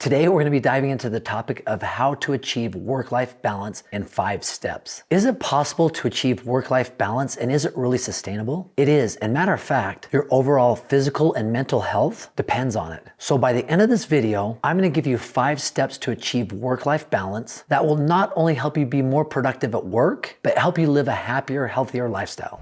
Today, we're going to be diving into the topic of how to achieve work-life balance in 5 steps. Is it possible to achieve work-life balance, and is it really sustainable? It is, and matter of fact, your overall physical and mental health depends on it. So by the end of this video, I'm going to give you 5 steps to achieve work-life balance that will not only help you be more productive at work, but help you live a happier, healthier lifestyle.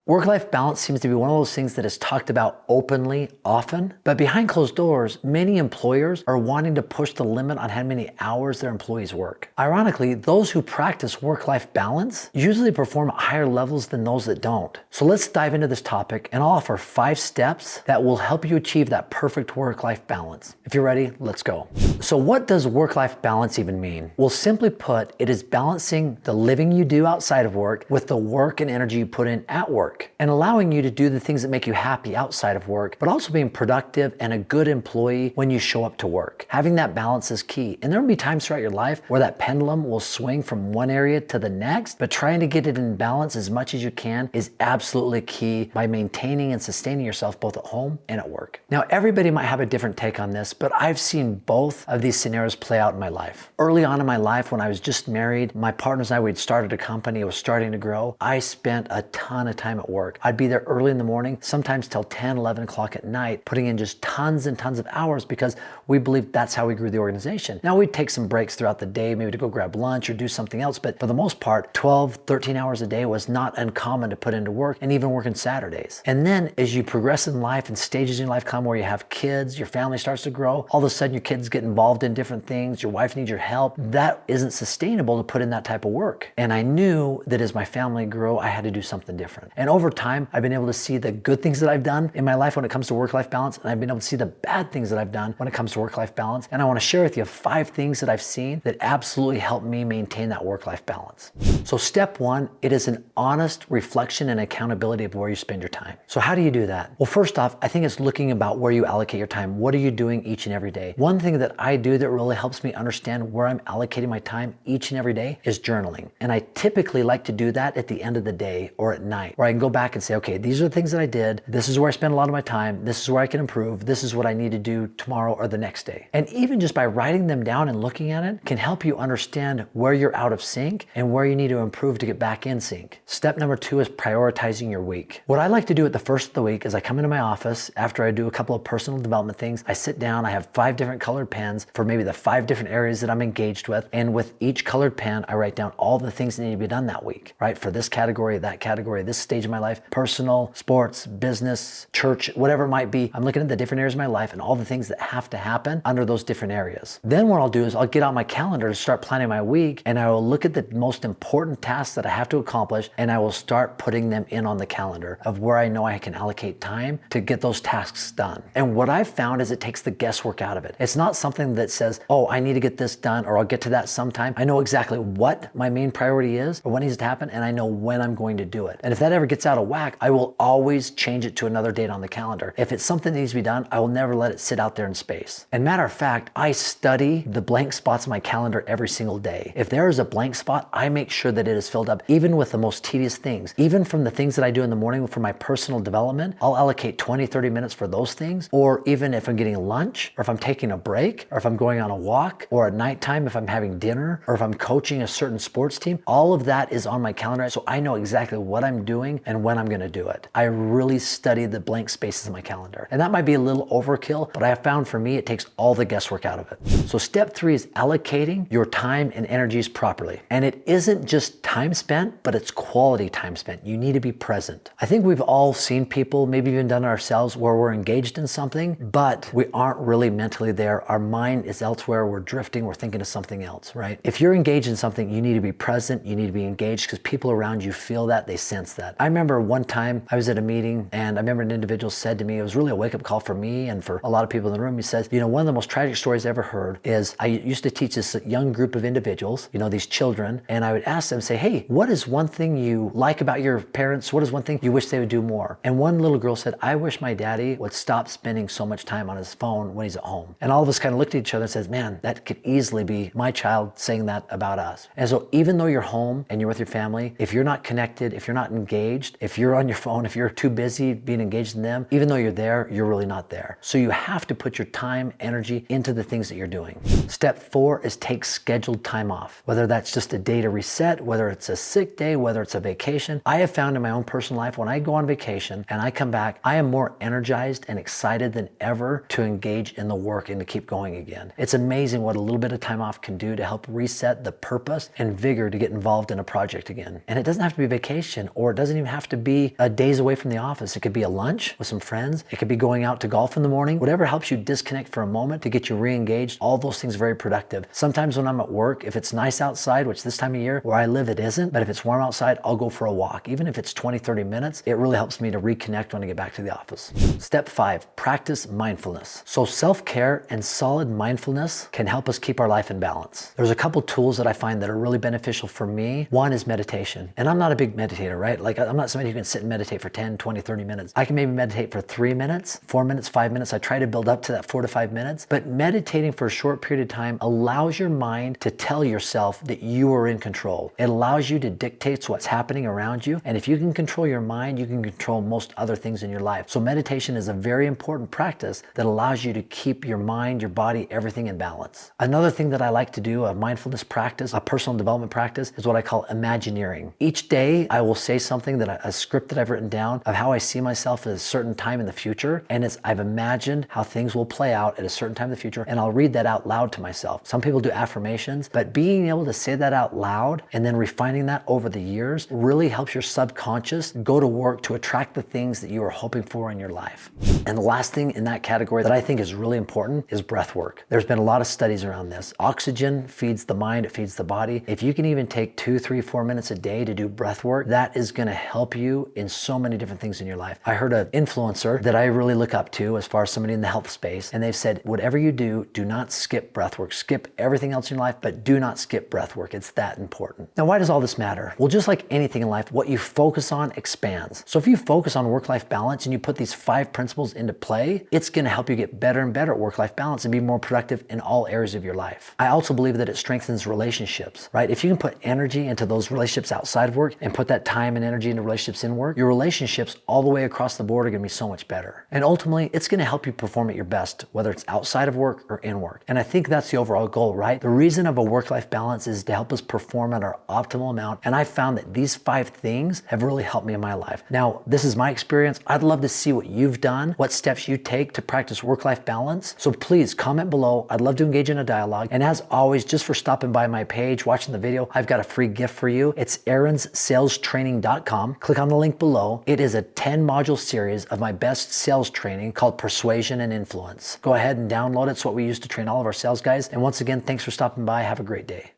Work-life balance seems to be one of those things that is talked about openly, often, but behind closed doors, many employers are wanting to push the limit on how many hours their employees work. Ironically, those who practice work-life balance usually perform at higher levels than those that don't. So let's dive into this topic, and I'll offer 5 steps that will help you achieve that perfect work-life balance. If you're ready, let's go. So what does work-life balance even mean? Well, simply put, it is balancing the living you do outside of work with the work and energy you put in at work, and allowing you to do the things that make you happy outside of work, but also being productive and a good employee when you show up to work. Having that balance is key. And there will be times throughout your life where that pendulum will swing from one area to the next, but trying to get it in balance as much as you can is absolutely key by maintaining and sustaining yourself both at home and at work. Now, everybody might have a different take on this, but I've seen both of these scenarios play out in my life. Early on in my life, when I was just married, my partners and I, we'd started a company, it was starting to grow. I spent a ton of time at work. I'd be there early in the morning, sometimes till 10, 11 o'clock at night, putting in just tons and tons of hours because we believed that's how we grew the organization. Now, we'd take some breaks throughout the day, maybe to go grab lunch or do something else, but for the most part, 12, 13 hours a day was not uncommon to put into work, and even working Saturdays. And then as you progress in life and stages in life come where you have kids, your family starts to grow, all of a sudden your kids get involved in different things, your wife needs your help. That isn't sustainable to put in that type of work. And I knew that as my family grew, I had to do something different. And over time, I've been able to see the good things that I've done in my life when it comes to work-life balance, and I've been able to see the bad things that I've done when it comes to work-life balance. And I want to share with you 5 things that I've seen that absolutely help me maintain that work-life balance. So step 1, it is an honest reflection and accountability of where you spend your time. So how do you do that? Well, first off, I think it's looking about where you allocate your time. What are you doing each and every day? One thing that I do that really helps me understand where I'm allocating my time each and every day is journaling. And I typically like to do that at the end of the day or at night, where I can go back and say, okay, these are the things that I did. This is where I spend a lot of my time. This is where I can improve. This is what I need to do tomorrow or the next day. And even just by writing them down and looking at it can help you understand where you're out of sync and where you need to improve to get back in sync. Step number 2 is prioritizing your week. What I like to do at the first of the week is I come into my office after I do a couple of personal development things. I sit down, I have 5 different colored pens for maybe the 5 different areas that I'm engaged with. And with each colored pen, I write down all the things that need to be done that week, right? For this category, that category, this stage of my life, personal, sports, business, church, whatever it might be. I'm looking at the different areas of my life and all the things that have to happen under those different areas. Then what I'll do is I'll get out my calendar to start planning my week, and I will look at the most important tasks that I have to accomplish, and I will start putting them in on the calendar of where I know I can allocate time to get those tasks done. And what I've found is it takes the guesswork out of it. It's not something that says, oh, I need to get this done or I'll get to that sometime. I know exactly what my main priority is or what needs to happen, and I know when I'm going to do it. And if that ever gets out of whack, I will always change it to another date on the calendar. If it's something that needs to be done, I will never let it sit out there in space. And matter of fact, I study the blank spots in my calendar every single day. If there is a blank spot, I make sure that it is filled up, even with the most tedious things. Even from the things that I do in the morning for my personal development, I'll allocate 20, 30 minutes for those things. Or even if I'm getting lunch, or if I'm taking a break, or if I'm going on a walk, or at nighttime if I'm having dinner, or if I'm coaching a certain sports team, all of that is on my calendar, so I know exactly what I'm doing and when I'm going to do it. I really study the blank spaces in my calendar. And that might be a little overkill, but I have found for me, it takes all the guesswork out of it. So step 3 is allocating your time and energies properly. And it isn't just time spent, but it's quality time spent. You need to be present. I think we've all seen people, maybe even done it ourselves, where we're engaged in something, but we aren't really mentally there. Our mind is elsewhere. We're drifting. We're thinking of something else, right? If you're engaged in something, you need to be present. You need to be engaged because people around you feel that, they sense that. I'm remember one time I was at a meeting and I remember an individual said to me, it was really a wake-up call for me and for a lot of people in the room. He says, one of the most tragic stories I ever heard is I used to teach this young group of individuals, these children, and I would ask them, say, hey, what is one thing you like about your parents? What is one thing you wish they would do more? And one little girl said, I wish my daddy would stop spending so much time on his phone when he's at home. And all of us kind of looked at each other and says, man, that could easily be my child saying that about us. And so even though you're home and you're with your family, if you're not connected, if you're not engaged, if you're on your phone, if you're too busy being engaged in them, even though you're there, you're really not there. So you have to put your time, energy into the things that you're doing. Step 4 is take scheduled time off. Whether that's just a day to reset, whether it's a sick day, whether it's a vacation. I have found in my own personal life, when I go on vacation and I come back, I am more energized and excited than ever to engage in the work and to keep going again. It's amazing what a little bit of time off can do to help reset the purpose and vigor to get involved in a project again. And it doesn't have to be vacation, or it doesn't even have to be a days away from the office. It could be a lunch with some friends. It could be going out to golf in the morning. Whatever helps you disconnect for a moment to get you re-engaged, all those things are very productive. Sometimes when I'm at work, if it's nice outside, which this time of year where I live it isn't, but if it's warm outside, I'll go for a walk. Even if it's 20, 30 minutes, it really helps me to reconnect when I get back to the office. Step 5, practice mindfulness. So self-care and solid mindfulness can help us keep our life in balance. There's a couple tools that I find that are really beneficial for me. One is meditation. And I'm not a big meditator, right? Like I'm not somebody who can sit and meditate for 10, 20, 30 minutes. I can maybe meditate for 3 minutes, 4 minutes, 5 minutes. I try to build up to that 4 to 5 minutes. But meditating for a short period of time allows your mind to tell yourself that you are in control. It allows you to dictate what's happening around you. And if you can control your mind, you can control most other things in your life. So meditation is a very important practice that allows you to keep your mind, your body, everything in balance. Another thing that I like to do, a mindfulness practice, a personal development practice, is what I call imagineering. Each day I will say something a script that I've written down of how I see myself at a certain time in the future. And I've imagined how things will play out at a certain time in the future. And I'll read that out loud to myself. Some people do affirmations, but being able to say that out loud and then refining that over the years really helps your subconscious go to work to attract the things that you are hoping for in your life. And the last thing in that category that I think is really important is breath work. There's been a lot of studies around this. Oxygen feeds the mind, it feeds the body. If you can even take 2, 3, 4 minutes a day to do breath work, that is going to help you in so many different things in your life. I heard an influencer that I really look up to as far as somebody in the health space, and they've said, whatever you do, do not skip breath work. Skip everything else in your life, but do not skip breath work. It's that important. Now, why does all this matter? Well, just like anything in life, what you focus on expands. So if you focus on work-life balance and you put these 5 principles into play, it's going to help you get better and better at work-life balance and be more productive in all areas of your life. I also believe that it strengthens relationships, right? If you can put energy into those relationships outside of work and put that time and energy into relationships in work, your relationships all the way across the board are going to be so much better. And ultimately, it's going to help you perform at your best, whether it's outside of work or in work. And I think that's the overall goal, right? The reason of a work-life balance is to help us perform at our optimal amount. And I've found that these 5 things have really helped me in my life. Now, this is my experience. I'd love to see what you've done, what steps you take to practice work-life balance. So please comment below. I'd love to engage in a dialogue. And as always, just for stopping by my page, watching the video, I've got a free gift for you. It's aaronsSalesTraining.com. Click on the link below. It is a 10-module series of my best sales training called Persuasion and Influence. Go ahead and download it. It's what we use to train all of our sales guys. And once again, thanks for stopping by. Have a great day.